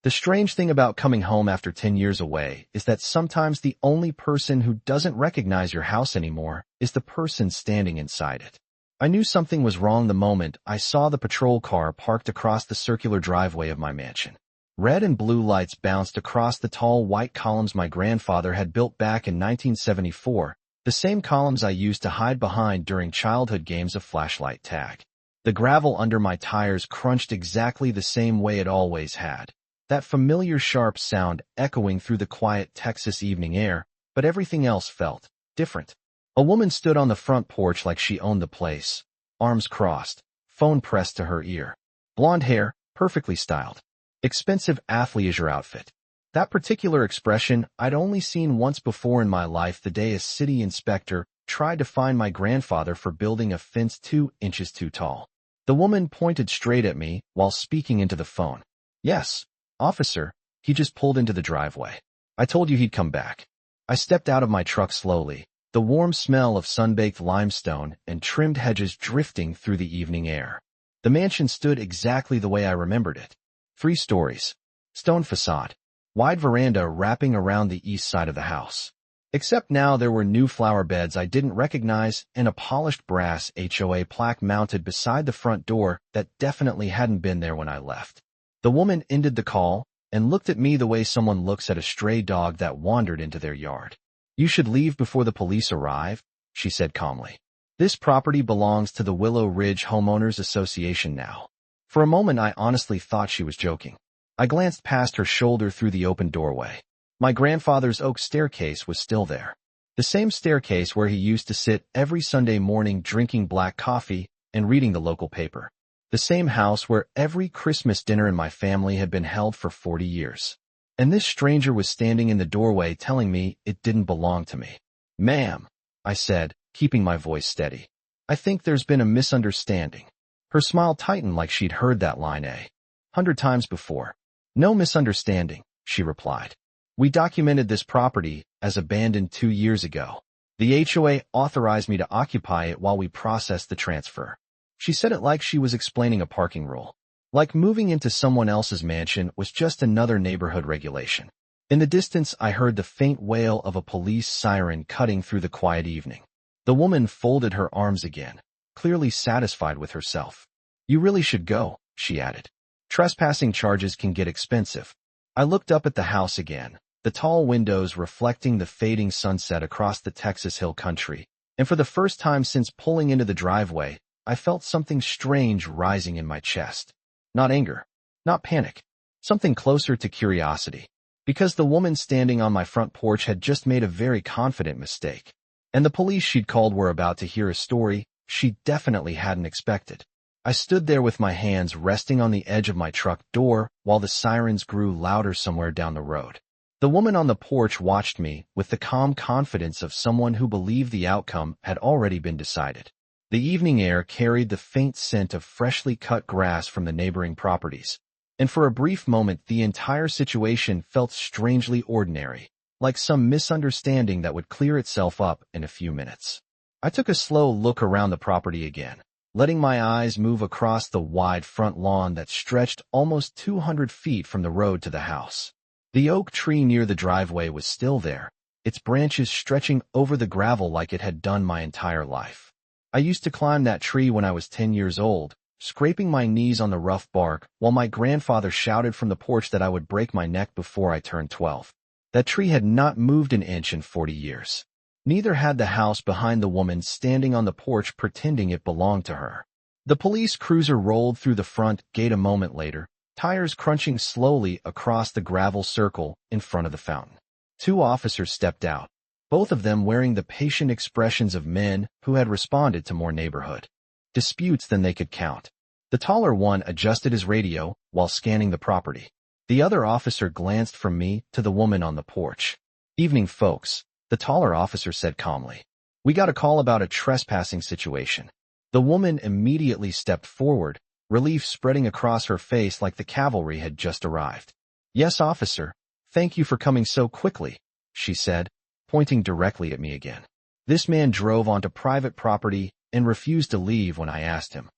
The strange thing about coming home after 10 years away is that sometimes the only person who doesn't recognize your house anymore is the person standing inside it. I knew something was wrong the moment I saw the patrol car parked across the circular driveway of my mansion. Red and blue lights bounced across the tall white columns my grandfather had built back in 1974, the same columns I used to hide behind during childhood games of flashlight tag. The gravel under my tires crunched exactly the same way it always had. That familiar sharp sound echoing through the quiet Texas evening air, but everything else felt different. A woman stood on the front porch like she owned the place, arms crossed, phone pressed to her ear. Blonde hair, perfectly styled. Expensive athleisure outfit. That particular expression I'd only seen once before in my life, the day a city inspector tried to fine my grandfather for building a fence 2 inches too tall. The woman pointed straight at me while speaking into the phone. "Yes, officer, he just pulled into the driveway. I told you he'd come back." I stepped out of my truck slowly, the warm smell of sun-baked limestone and trimmed hedges drifting through the evening air. The mansion stood exactly the way I remembered it. 3 stories. Stone facade. Wide veranda wrapping around the east side of the house. Except now there were new flower beds I didn't recognize and a polished brass HOA plaque mounted beside the front door that definitely hadn't been there when I left. The woman ended the call and looked at me the way someone looks at a stray dog that wandered into their yard. "You should leave before the police arrive," she said calmly. "This property belongs to the Willow Ridge Homeowners Association now." For a moment I honestly thought she was joking. I glanced past her shoulder through the open doorway. My grandfather's oak staircase was still there. The same staircase where he used to sit every Sunday morning drinking black coffee and reading the local paper. The same house where every Christmas dinner in my family had been held for 40 years. And this stranger was standing in the doorway telling me it didn't belong to me. "Ma'am," I said, keeping my voice steady. "I think there's been a misunderstanding." Her smile tightened like she'd heard that line 100 times before. "No misunderstanding," she replied. "We documented this property as abandoned 2 years ago. The HOA authorized me to occupy it while we processed the transfer." She said it like she was explaining a parking rule. Like moving into someone else's mansion was just another neighborhood regulation. In the distance, I heard the faint wail of a police siren cutting through the quiet evening. The woman folded her arms again, clearly satisfied with herself. "You really should go," she added. "Trespassing charges can get expensive." I looked up at the house again, the tall windows reflecting the fading sunset across the Texas hill country, and for the first time since pulling into the driveway, I felt something strange rising in my chest. Not anger, not panic, something closer to curiosity. Because the woman standing on my front porch had just made a very confident mistake. And the police she'd called were about to hear a story she definitely hadn't expected. I stood there with my hands resting on the edge of my truck door while the sirens grew louder somewhere down the road. The woman on the porch watched me with the calm confidence of someone who believed the outcome had already been decided. The evening air carried the faint scent of freshly cut grass from the neighboring properties, and for a brief moment the entire situation felt strangely ordinary, like some misunderstanding that would clear itself up in a few minutes. I took a slow look around the property again, letting my eyes move across the wide front lawn that stretched almost 200 feet from the road to the house. The oak tree near the driveway was still there, its branches stretching over the gravel like it had done my entire life. I used to climb that tree when I was 10 years old, scraping my knees on the rough bark while my grandfather shouted from the porch that I would break my neck before I turned 12. That tree had not moved an inch in 40 years. Neither had the house behind the woman standing on the porch pretending it belonged to her. The police cruiser rolled through the front gate a moment later, tires crunching slowly across the gravel circle in front of the fountain. 2 officers stepped out, both of them wearing the patient expressions of men who had responded to more neighborhood disputes than they could count. The taller one adjusted his radio while scanning the property. The other officer glanced from me to the woman on the porch. "Evening, folks," the taller officer said calmly. "We got a call about a trespassing situation." The woman immediately stepped forward, relief spreading across her face like the cavalry had just arrived. "Yes, officer. Thank you for coming so quickly," she said, pointing directly at me again. "This man drove onto private property and refused to leave when I asked him."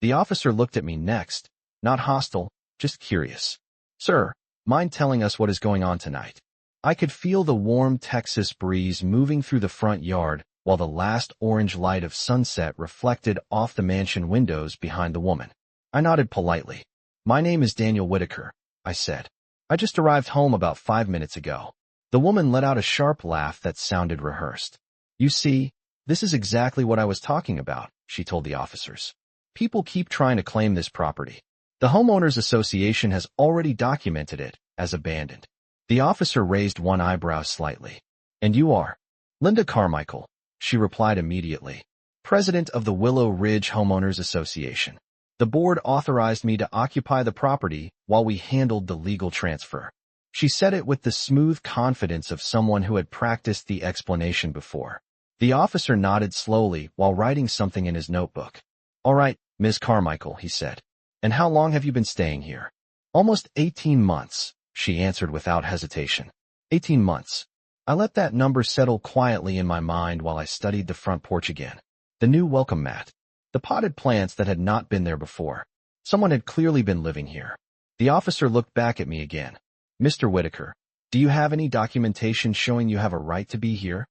The officer looked at me next, not hostile, just curious. "Sir, Mind telling us what is going on tonight? I could feel the warm Texas breeze moving through the front yard while the last orange light of sunset reflected off the mansion windows behind the woman. I nodded politely. My name is Daniel Whitaker, I said. I just arrived home about 5 minutes ago. The woman let out a sharp laugh that sounded rehearsed. You see, this is exactly what I was talking about, she told the officers. People keep trying to claim this property. The homeowners association has already documented it as abandoned. The officer raised one eyebrow slightly. And you are? Linda Carmichael, she replied immediately, president of the Willow Ridge Homeowners Association. The board authorized me to occupy the property while we handled the legal transfer. She said it with the smooth confidence of someone who had practiced the explanation before. The officer nodded slowly while writing something in his notebook. All right, Ms. Carmichael, he said. And how long have you been staying here? Almost 18 months, she answered without hesitation. 18 months. I let that number settle quietly in my mind while I studied the front porch again. The new welcome mat. The potted plants that had not been there before. Someone had clearly been living here. The officer looked back at me again. Mr. Whitaker, do you have any documentation showing you have a right to be here?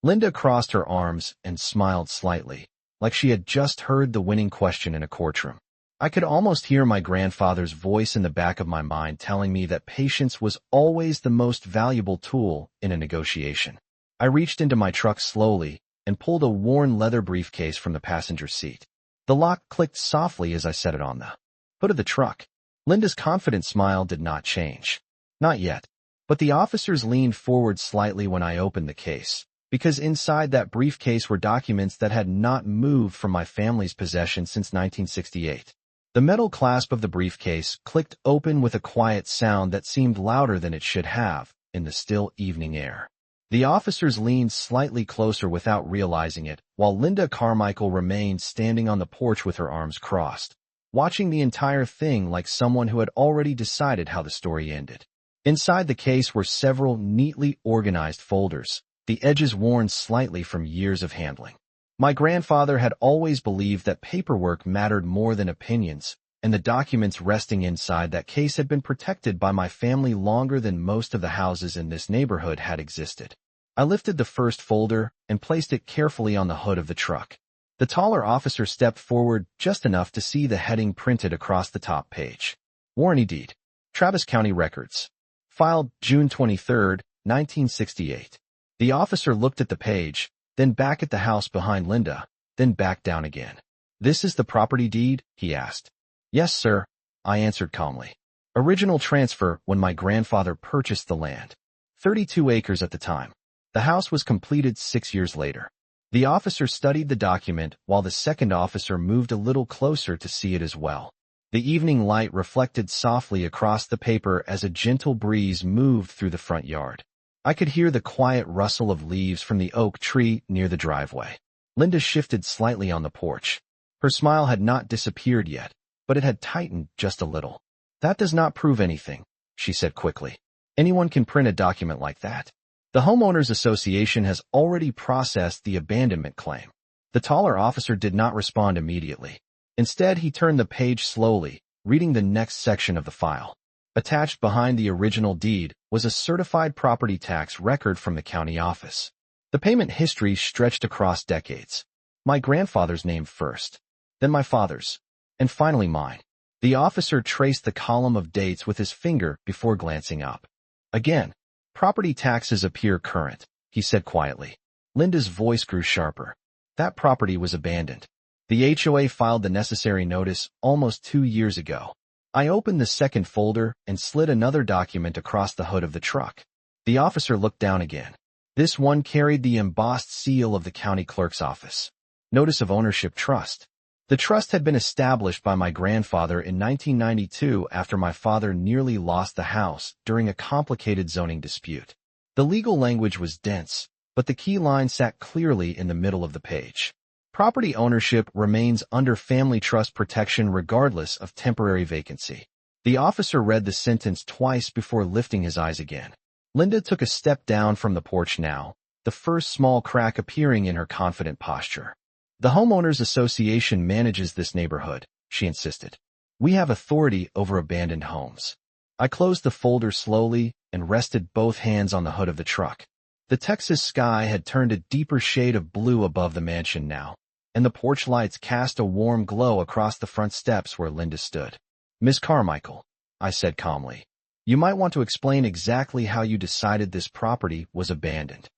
Linda crossed her arms and smiled slightly, like she had just heard the winning question in a courtroom. I could almost hear my grandfather's voice in the back of my mind telling me that patience was always the most valuable tool in a negotiation. I reached into my truck slowly and pulled a worn leather briefcase from the passenger seat. The lock clicked softly as I set it on the hood of the truck. Linda's confident smile did not change. Not yet. But the officers leaned forward slightly when I opened the case, because inside that briefcase were documents that had not moved from my family's possession since 1968. The metal clasp of the briefcase clicked open with a quiet sound that seemed louder than it should have in the still evening air. The officers leaned slightly closer without realizing it, while Linda Carmichael remained standing on the porch with her arms crossed, watching the entire thing like someone who had already decided how the story ended. Inside the case were several neatly organized folders, the edges worn slightly from years of handling. My grandfather had always believed that paperwork mattered more than opinions, and the documents resting inside that case had been protected by my family longer than most of the houses in this neighborhood had existed. I lifted the first folder and placed it carefully on the hood of the truck. The taller officer stepped forward just enough to see the heading printed across the top page. Warranty deed. Travis County Records. Filed June 23, 1968. The officer looked at the page, then back at the house behind Linda, then back down again. This is the property deed? He asked. Yes, sir, I answered calmly. Original transfer when my grandfather purchased the land. 32 acres at the time. The house was completed 6 years later. The officer studied the document while the second officer moved a little closer to see it as well. The evening light reflected softly across the paper as a gentle breeze moved through the front yard. I could hear the quiet rustle of leaves from the oak tree near the driveway. Linda shifted slightly on the porch. Her smile had not disappeared yet, but it had tightened just a little. That does not prove anything, she said quickly. Anyone can print a document like that. The Homeowners Association has already processed the abandonment claim. The taller officer did not respond immediately. Instead, he turned the page slowly, reading the next section of the file. Attached behind the original deed was a certified property tax record from the county office. The payment history stretched across decades. My grandfather's name first, then my father's, and finally mine. The officer traced the column of dates with his finger before glancing up. Again, property taxes appear current, he said quietly. Linda's voice grew sharper. That property was abandoned. The HOA filed the necessary notice almost 2 years ago. I opened the second folder and slid another document across the hood of the truck. The officer looked down again. This one carried the embossed seal of the county clerk's office. Notice of Ownership Trust. The trust had been established by my grandfather in 1992 after my father nearly lost the house during a complicated zoning dispute. The legal language was dense, but the key line sat clearly in the middle of the page. Property ownership remains under family trust protection regardless of temporary vacancy. The officer read the sentence twice before lifting his eyes again. Linda took a step down from the porch now, the first small crack appearing in her confident posture. The Homeowners Association manages this neighborhood, she insisted. We have authority over abandoned homes. I closed the folder slowly and rested both hands on the hood of the truck. The Texas sky had turned a deeper shade of blue above the mansion now, and the porch lights cast a warm glow across the front steps where Linda stood. "Miss Carmichael," I said calmly, "you might want to explain exactly how you decided this property was abandoned."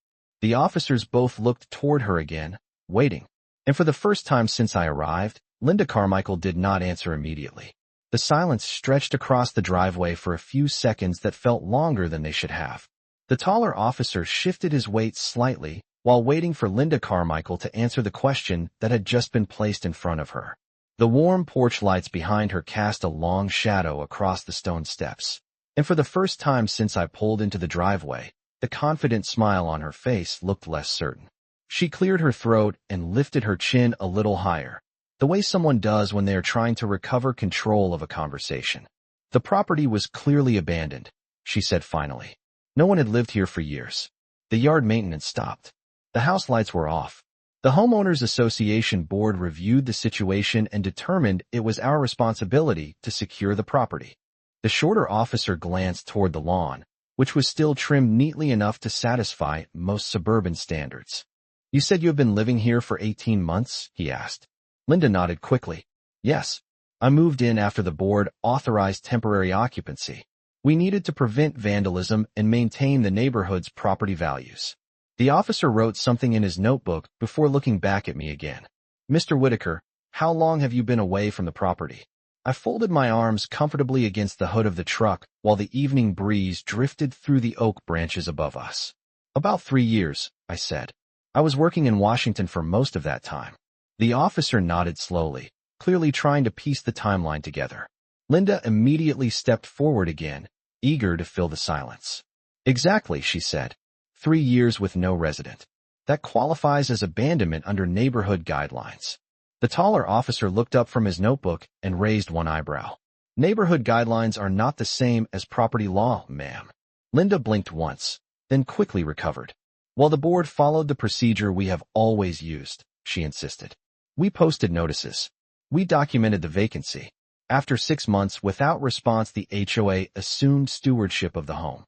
The officers both looked toward her again, waiting. And for the first time since I arrived, Linda Carmichael did not answer immediately. The silence stretched across the driveway for a few seconds that felt longer than they should have. The taller officer shifted his weight slightly while waiting for Linda Carmichael to answer the question that had just been placed in front of her. The warm porch lights behind her cast a long shadow across the stone steps. And for the first time since I pulled into the driveway, the confident smile on her face looked less certain. She cleared her throat and lifted her chin a little higher, the way someone does when they are trying to recover control of a conversation. "The property was clearly abandoned," she said finally. "No one had lived here for years. The yard maintenance stopped. The house lights were off. The Homeowners Association board reviewed the situation and determined it was our responsibility to secure the property." The shorter officer glanced toward the lawn, which was still trimmed neatly enough to satisfy most suburban standards. "You said you have been living here for 18 months?" he asked. Linda nodded quickly. "Yes. I moved in after the board authorized temporary occupancy. We needed to prevent vandalism and maintain the neighborhood's property values." The officer wrote something in his notebook before looking back at me again. "Mr. Whitaker, how long have you been away from the property?" I folded my arms comfortably against the hood of the truck while the evening breeze drifted through the oak branches above us. "About 3 years," I said. "I was working in Washington for most of that time." The officer nodded slowly, clearly trying to piece the timeline together. Linda immediately stepped forward again, eager to fill the silence. "Exactly," she said. 3 years with no resident. That qualifies as abandonment under neighborhood guidelines." The taller officer looked up from his notebook and raised one eyebrow. "Neighborhood guidelines are not the same as property law, ma'am." Linda blinked once, then quickly recovered. "Well, the board followed the procedure we have always used," she insisted. "We posted notices. We documented the vacancy. After 6 months without response, the HOA assumed stewardship of the home."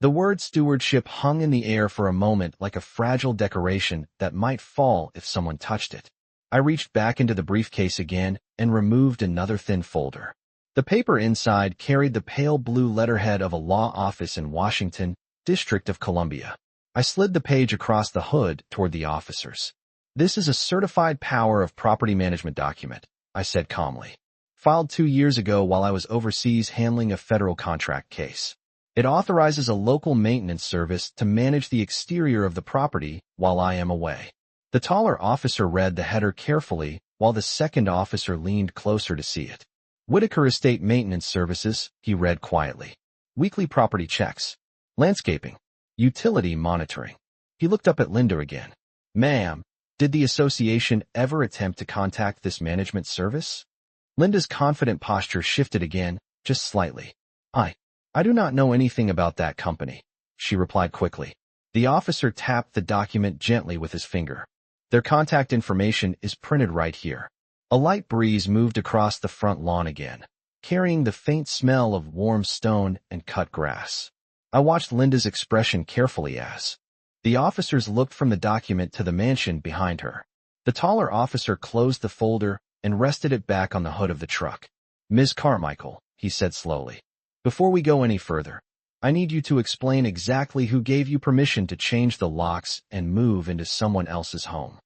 The word stewardship hung in the air for a moment like a fragile decoration that might fall if someone touched it. I reached back into the briefcase again and removed another thin folder. The paper inside carried the pale blue letterhead of a law office in Washington, District of Columbia. I slid the page across the hood toward the officers. "This is a certified power of property management document," I said calmly. "Filed 2 years ago while I was overseas handling a federal contract case. It authorizes a local maintenance service to manage the exterior of the property while I am away." The taller officer read the header carefully while the second officer leaned closer to see it. "Whitaker Estate Maintenance Services," he read quietly. "Weekly property checks. Landscaping. Utility monitoring." He looked up at Linda again. "Ma'am, did the association ever attempt to contact this management service?" Linda's confident posture shifted again, just slightly. I do not know anything about that company," she replied quickly. The officer tapped the document gently with his finger. "Their contact information is printed right here." A light breeze moved across the front lawn again, carrying the faint smell of warm stone and cut grass. I watched Linda's expression carefully as the officers looked from the document to the mansion behind her. The taller officer closed the folder and rested it back on the hood of the truck. "Ms. Carmichael," he said slowly, "before we go any further, I need you to explain exactly who gave you permission to change the locks and move into someone else's home."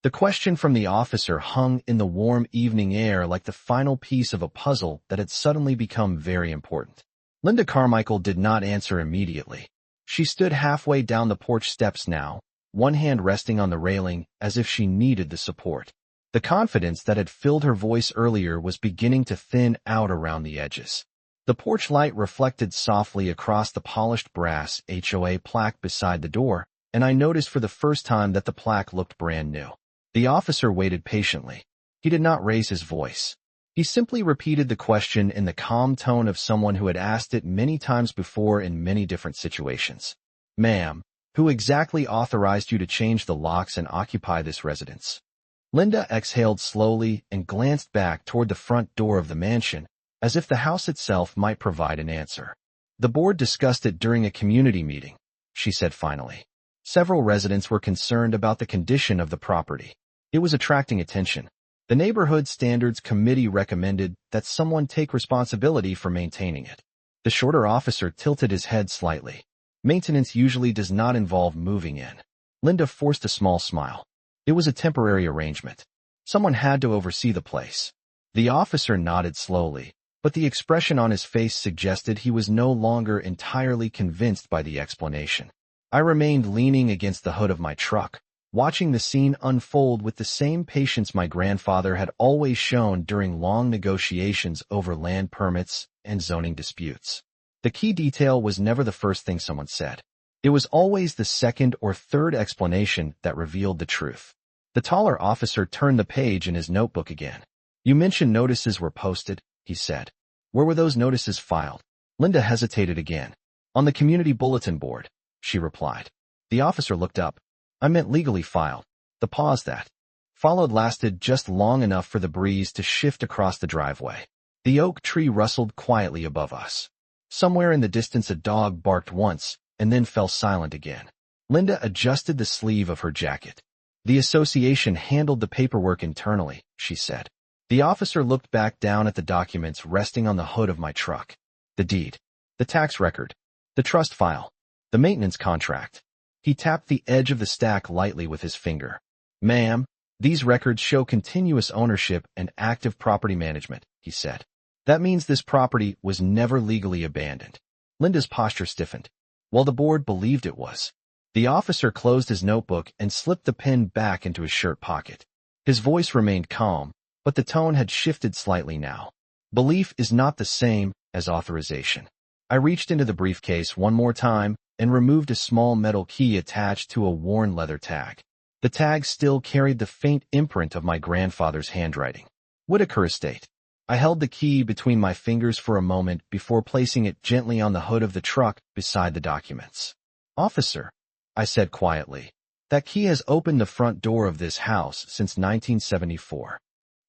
The question from the officer hung in the warm evening air like the final piece of a puzzle that had suddenly become very important. Linda Carmichael did not answer immediately. She stood halfway down the porch steps now, one hand resting on the railing as if she needed the support. The confidence that had filled her voice earlier was beginning to thin out around the edges. The porch light reflected softly across the polished brass HOA plaque beside the door, and I noticed for the first time that the plaque looked brand new. The officer waited patiently. He did not raise his voice. He simply repeated the question in the calm tone of someone who had asked it many times before in many different situations. "Ma'am, who exactly authorized you to change the locks and occupy this residence?" Linda exhaled slowly and glanced back toward the front door of the mansion, as if the house itself might provide an answer. The board discussed it during a community meeting, she said finally. Several residents were concerned about the condition of the property. It was attracting attention. The Neighborhood Standards Committee recommended that someone take responsibility for maintaining it. The shorter officer tilted his head slightly. Maintenance usually does not involve moving in. Linda forced a small smile. It was a temporary arrangement. Someone had to oversee the place. The officer nodded slowly, but the expression on his face suggested he was no longer entirely convinced by the explanation. I remained leaning against the hood of my truck, watching the scene unfold with the same patience my grandfather had always shown during long negotiations over land permits and zoning disputes. The key detail was never the first thing someone said. It was always the second or third explanation that revealed the truth. The taller officer turned the page in his notebook again. You mentioned notices were posted, he said. Where were those notices filed? Linda hesitated again. On the community bulletin board, she replied. The officer looked up. I meant legally filed. The pause that followed lasted just long enough for the breeze to shift across the driveway. The oak tree rustled quietly above us. Somewhere in the distance a dog barked once and then fell silent again. Linda adjusted the sleeve of her jacket. The association handled the paperwork internally, she said. The officer looked back down at the documents resting on the hood of my truck. The deed, the tax record, the trust file, the maintenance contract. He tapped the edge of the stack lightly with his finger. Ma'am, these records show continuous ownership and active property management, he said. That means this property was never legally abandoned. Linda's posture stiffened. Well, the board believed it was. The officer closed his notebook and slipped the pen back into his shirt pocket. His voice remained calm, but the tone had shifted slightly now. Belief is not the same as authorization. I reached into the briefcase one more time and removed a small metal key attached to a worn leather tag. The tag still carried the faint imprint of my grandfather's handwriting. Whitaker Estate. I held the key between my fingers for a moment before placing it gently on the hood of the truck beside the documents. Officer, I said quietly, that key has opened the front door of this house since 1974.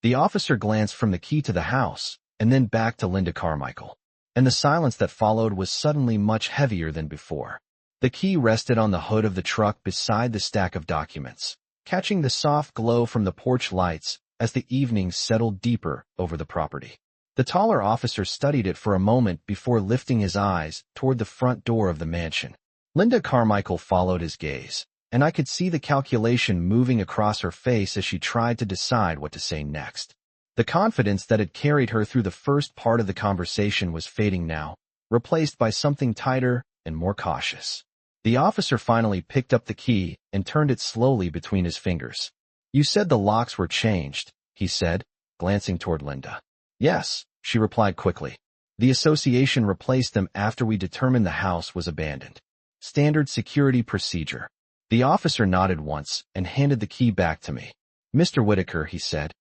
The officer glanced from the key to the house and then back to Linda Carmichael, and the silence that followed was suddenly much heavier than before. The key rested on the hood of the truck beside the stack of documents, catching the soft glow from the porch lights as the evening settled deeper over the property. The taller officer studied it for a moment before lifting his eyes toward the front door of the mansion. Linda Carmichael followed his gaze, and I could see the calculation moving across her face as she tried to decide what to say next. The confidence that had carried her through the first part of the conversation was fading now, replaced by something tighter and more cautious. The officer finally picked up the key and turned it slowly between his fingers. You said the locks were changed, he said, glancing toward Linda. Yes, she replied quickly. The association replaced them after we determined the house was abandoned. Standard security procedure. The officer nodded once and handed the key back to me. Mr. Whitaker, he said,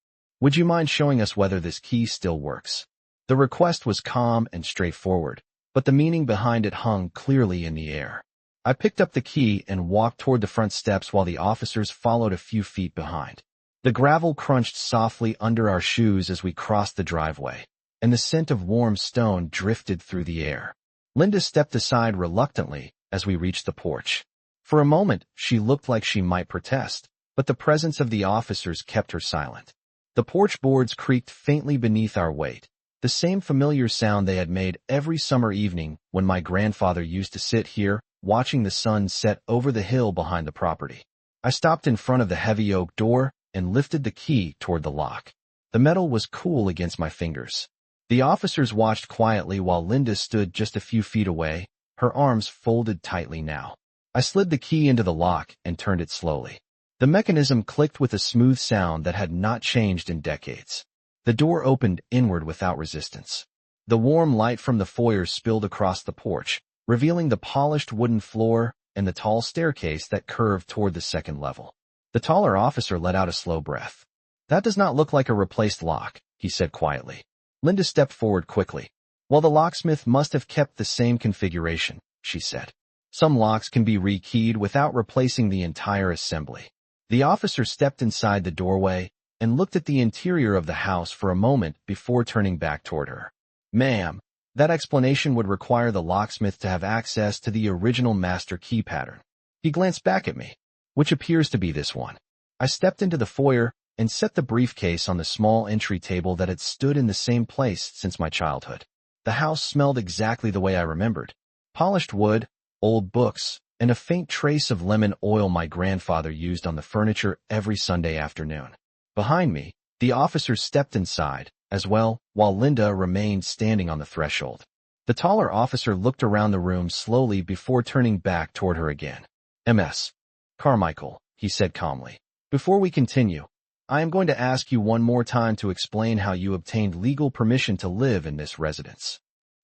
would you mind showing us whether this key still works? The request was calm and straightforward, but the meaning behind it hung clearly in the air. I picked up the key and walked toward the front steps while the officers followed a few feet behind. The gravel crunched softly under our shoes as we crossed the driveway, and the scent of warm stone drifted through the air. Linda stepped aside reluctantly as we reached the porch. For a moment, she looked like she might protest, but the presence of the officers kept her silent. The porch boards creaked faintly beneath our weight, the same familiar sound they had made every summer evening when my grandfather used to sit here, watching the sun set over the hill behind the property. I stopped in front of the heavy oak door and lifted the key toward the lock. The metal was cool against my fingers. The officers watched quietly while Linda stood just a few feet away, her arms folded tightly now. I slid the key into the lock and turned it slowly. The mechanism clicked with a smooth sound that had not changed in decades. The door opened inward without resistance. The warm light from the foyer spilled across the porch, revealing the polished wooden floor and the tall staircase that curved toward the second level. The taller officer let out a slow breath. That does not look like a replaced lock, he said quietly. Linda stepped forward quickly. Well, the locksmith must have kept the same configuration, she said. Some locks can be rekeyed without replacing the entire assembly. The officer stepped inside the doorway and looked at the interior of the house for a moment before turning back toward her. Ma'am, that explanation would require the locksmith to have access to the original master key pattern. He glanced back at me, which appears to be this one. I stepped into the foyer and set the briefcase on the small entry table that had stood in the same place since my childhood. The house smelled exactly the way I remembered. Polished wood, old books, and a faint trace of lemon oil my grandfather used on the furniture every Sunday afternoon. Behind me, the officers stepped inside, as well, while Linda remained standing on the threshold. The taller officer looked around the room slowly before turning back toward her again. "Ms. Carmichael," he said calmly, "before we continue, I am going to ask you one more time to explain how you obtained legal permission to live in this residence."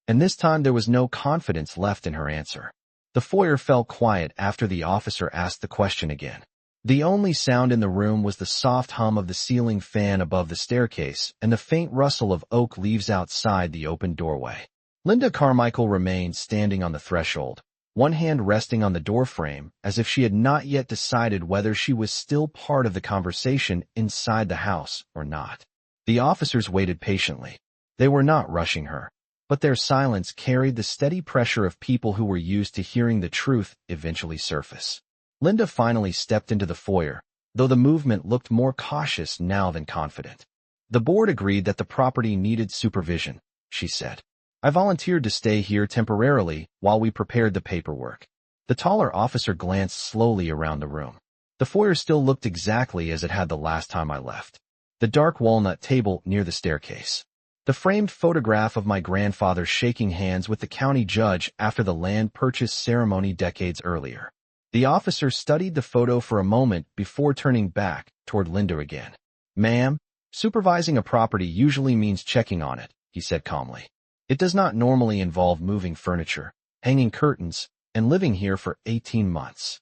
And this time there was no confidence left in her answer. The foyer fell quiet after the officer asked the question again. The only sound in the room was the soft hum of the ceiling fan above the staircase and the faint rustle of oak leaves outside the open doorway. Linda Carmichael remained standing on the threshold, one hand resting on the doorframe as if she had not yet decided whether she was still part of the conversation inside the house or not. The officers waited patiently. They were not rushing her, but their silence carried the steady pressure of people who were used to hearing the truth eventually surface. Linda finally stepped into the foyer, though the movement looked more cautious now than confident. "The board agreed that the property needed supervision," she said. "I volunteered to stay here temporarily while we prepared the paperwork." The taller officer glanced slowly around the room. The foyer still looked exactly as it had the last time I left. The dark walnut table near the staircase. The framed photograph of my grandfather shaking hands with the county judge after the land purchase ceremony decades earlier. The officer studied the photo for a moment before turning back toward Linda again. "Ma'am, supervising a property usually means checking on it," he said calmly. "It does not normally involve moving furniture, hanging curtains, and living here for 18 months.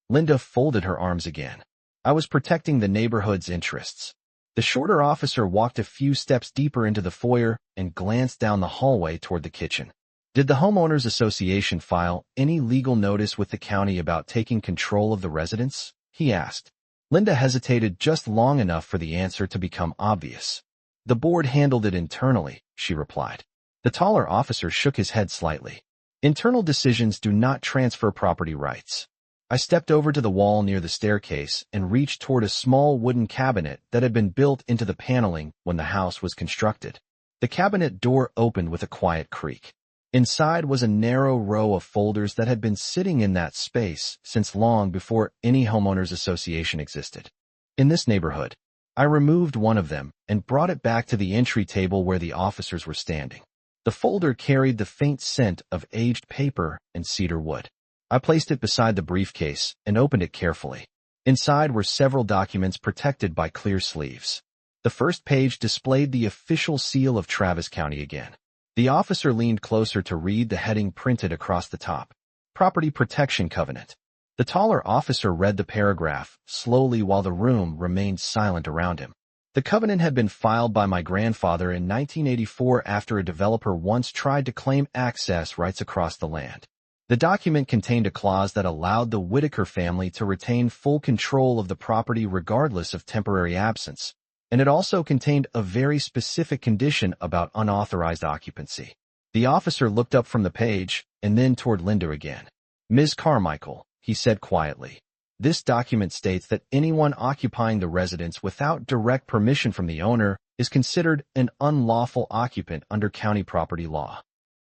Linda folded her arms again. "I was protecting the neighborhood's interests." The shorter officer walked a few steps deeper into the foyer and glanced down the hallway toward the kitchen. "Did the homeowners association file any legal notice with the county about taking control of the residence?" he asked. Linda hesitated just long enough for the answer to become obvious. "The board handled it internally," she replied. The taller officer shook his head slightly. "Internal decisions do not transfer property rights." I stepped over to the wall near the staircase and reached toward a small wooden cabinet that had been built into the paneling when the house was constructed. The cabinet door opened with a quiet creak. Inside was a narrow row of folders that had been sitting in that space since long before any homeowners association existed. In this neighborhood, I removed one of them and brought it back to the entry table where the officers were standing. The folder carried the faint scent of aged paper and cedar wood. I placed it beside the briefcase and opened it carefully. Inside were several documents protected by clear sleeves. The first page displayed the official seal of Travis County again. The officer leaned closer to read the heading printed across the top. Property Protection Covenant. The taller officer read the paragraph slowly while the room remained silent around him. The covenant had been filed by my grandfather in 1984 after a developer once tried to claim access rights across the land. The document contained a clause that allowed the Whitaker family to retain full control of the property regardless of temporary absence, and it also contained a very specific condition about unauthorized occupancy. The officer looked up from the page and then toward Linda again. "Ms. Carmichael," he said quietly, "this document states that anyone occupying the residence without direct permission from the owner is considered an unlawful occupant under county property law."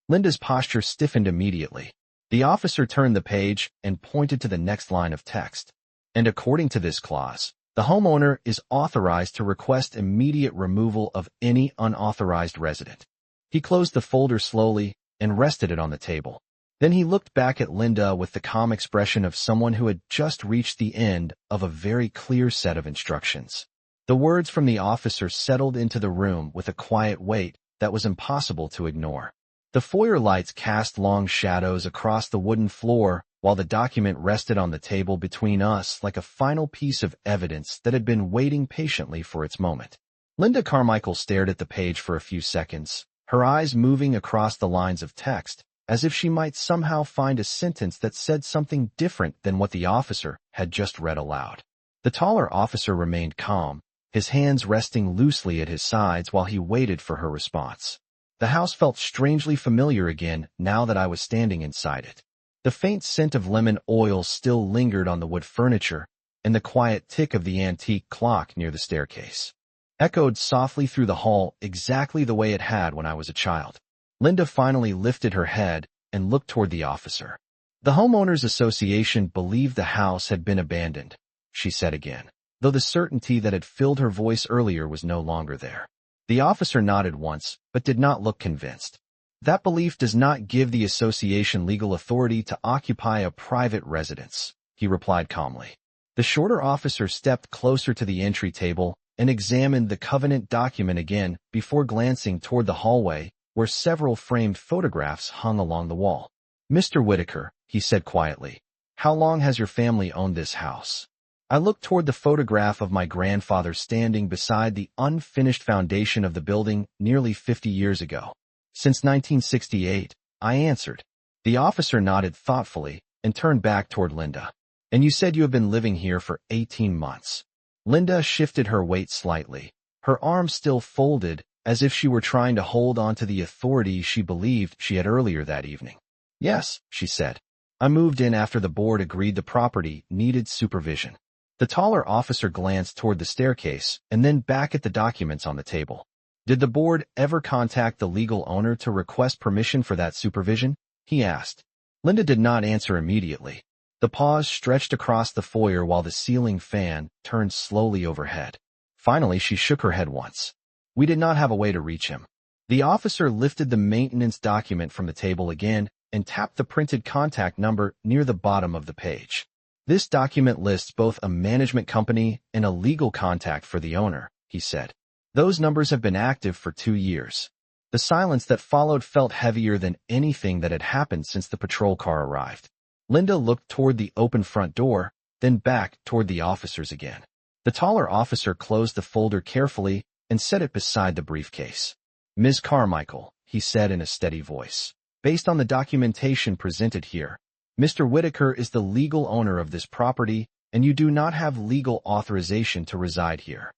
Linda's posture stiffened immediately. The officer turned the page and pointed to the next line of text. "And according to this clause, the homeowner is authorized to request immediate removal of any unauthorized resident." He closed the folder slowly and rested it on the table. Then he looked back at Linda with the calm expression of someone who had just reached the end of a very clear set of instructions. The words from the officer settled into the room with a quiet weight that was impossible to ignore. The foyer lights cast long shadows across the wooden floor while the document rested on the table between us like a final piece of evidence that had been waiting patiently for its moment. Linda Carmichael stared at the page for a few seconds, her eyes moving across the lines of text, as if she might somehow find a sentence that said something different than what the officer had just read aloud. The taller officer remained calm, his hands resting loosely at his sides while he waited for her response. The house felt strangely familiar again now that I was standing inside it. The faint scent of lemon oil still lingered on the wood furniture, and the quiet tick of the antique clock near the staircase echoed softly through the hall exactly the way it had when I was a child. Linda finally lifted her head and looked toward the officer. The homeowners association believed the house had been abandoned, she said again, though the certainty that had filled her voice earlier was no longer there. The officer nodded once, but did not look convinced. That belief does not give the association legal authority to occupy a private residence, he replied calmly. The shorter officer stepped closer to the entry table and examined the covenant document again before glancing toward the hallway, where several framed photographs hung along the wall. Mr. Whitaker, he said quietly, how long has your family owned this house? I looked toward the photograph of my grandfather standing beside the unfinished foundation of the building nearly 50 years ago. Since 1968, I answered. The officer nodded thoughtfully and turned back toward Linda. And you said you have been living here for 18 months. Linda shifted her weight slightly, her arms still folded as if she were trying to hold on to the authority she believed she had earlier that evening. Yes, she said. I moved in after the board agreed the property needed supervision. The taller officer glanced toward the staircase and then back at the documents on the table. Did the board ever contact the legal owner to request permission for that supervision? He asked. Linda did not answer immediately. The pause stretched across the foyer while the ceiling fan turned slowly overhead. Finally, she shook her head once. We did not have a way to reach him. The officer lifted the maintenance document from the table again and tapped the printed contact number near the bottom of the page. This document lists both a management company and a legal contact for the owner, he said. Those numbers have been active for 2 years. The silence that followed felt heavier than anything that had happened since the patrol car arrived. Linda looked toward the open front door, then back toward the officers again. The taller officer closed the folder carefully and set it beside the briefcase. Ms. Carmichael, he said in a steady voice, based on the documentation presented here, Mr. Whitaker is the legal owner of this property, and you do not have legal authorization to reside here.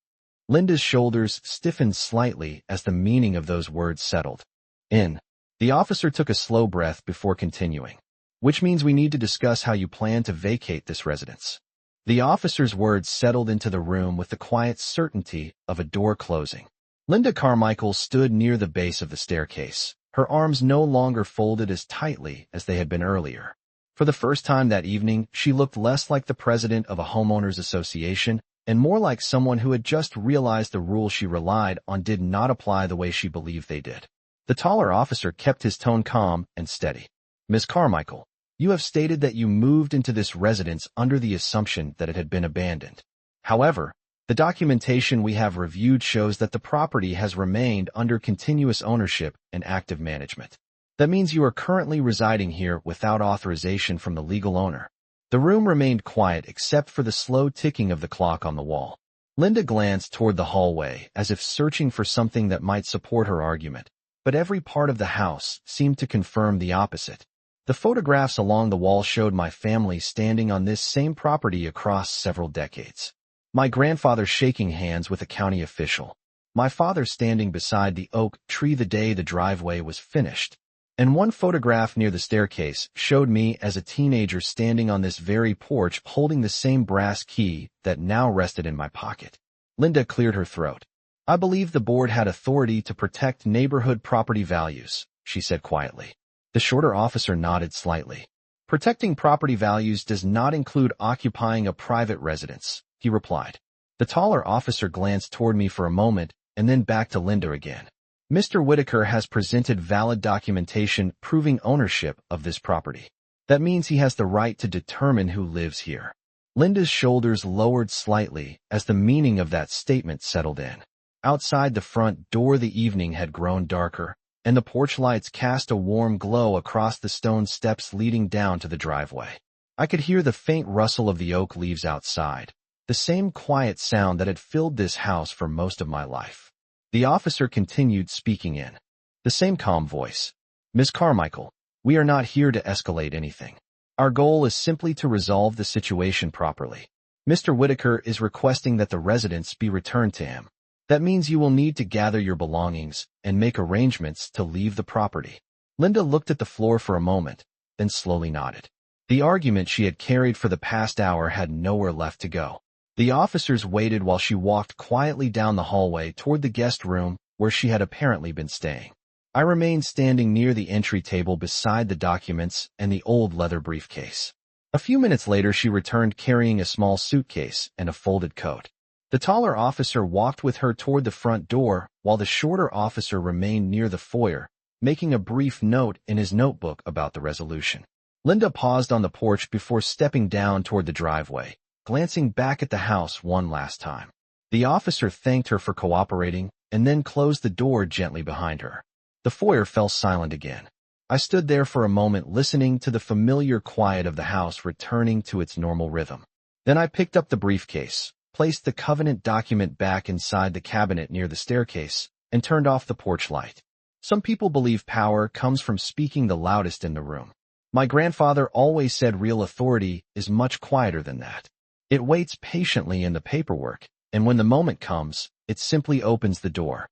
Linda's shoulders stiffened slightly as the meaning of those words settled in. The officer took a slow breath before continuing. Which means we need to discuss how you plan to vacate this residence. The officer's words settled into the room with the quiet certainty of a door closing. Linda Carmichael stood near the base of the staircase, her arms no longer folded as tightly as they had been earlier. For the first time that evening, she looked less like the president of a homeowners association and more like someone who had just realized the rules she relied on did not apply the way she believed they did. The taller officer kept his tone calm and steady. Ms. Carmichael, you have stated that you moved into this residence under the assumption that it had been abandoned. However, the documentation we have reviewed shows that the property has remained under continuous ownership and active management. That means you are currently residing here without authorization from the legal owner. The room remained quiet except for the slow ticking of the clock on the wall. Linda glanced toward the hallway as if searching for something that might support her argument, but every part of the house seemed to confirm the opposite. The photographs along the wall showed my family standing on this same property across several decades. My grandfather shaking hands with a county official. My father standing beside the oak tree the day the driveway was finished. And one photograph near the staircase showed me as a teenager standing on this very porch holding the same brass key that now rested in my pocket. Linda cleared her throat. I believe the board had authority to protect neighborhood property values, she said quietly. The shorter officer nodded slightly. Protecting property values does not include occupying a private residence, he replied. The taller officer glanced toward me for a moment and then back to Linda again. Mr. Whitaker has presented valid documentation proving ownership of this property. That means he has the right to determine who lives here. Linda's shoulders lowered slightly as the meaning of that statement settled in. Outside the front door the evening had grown darker, and the porch lights cast a warm glow across the stone steps leading down to the driveway. I could hear the faint rustle of the oak leaves outside, the same quiet sound that had filled this house for most of my life. The officer continued speaking in the same calm voice. Ms. Carmichael, we are not here to escalate anything. Our goal is simply to resolve the situation properly. Mr. Whitaker is requesting that the residence be returned to him. That means you will need to gather your belongings and make arrangements to leave the property. Linda looked at the floor for a moment, then slowly nodded. The argument she had carried for the past hour had nowhere left to go. The officers waited while she walked quietly down the hallway toward the guest room where she had apparently been staying. I remained standing near the entry table beside the documents and the old leather briefcase. A few minutes later, she returned carrying a small suitcase and a folded coat. The taller officer walked with her toward the front door, while the shorter officer remained near the foyer, making a brief note in his notebook about the resolution. Linda paused on the porch before stepping down toward the driveway, glancing back at the house one last time. The officer thanked her for cooperating and then closed the door gently behind her. The foyer fell silent again. I stood there for a moment listening to the familiar quiet of the house returning to its normal rhythm. Then I picked up the briefcase, placed the covenant document back inside the cabinet near the staircase, and turned off the porch light. Some people believe power comes from speaking the loudest in the room. My grandfather always said real authority is much quieter than that. It waits patiently in the paperwork, and when the moment comes, it simply opens the door.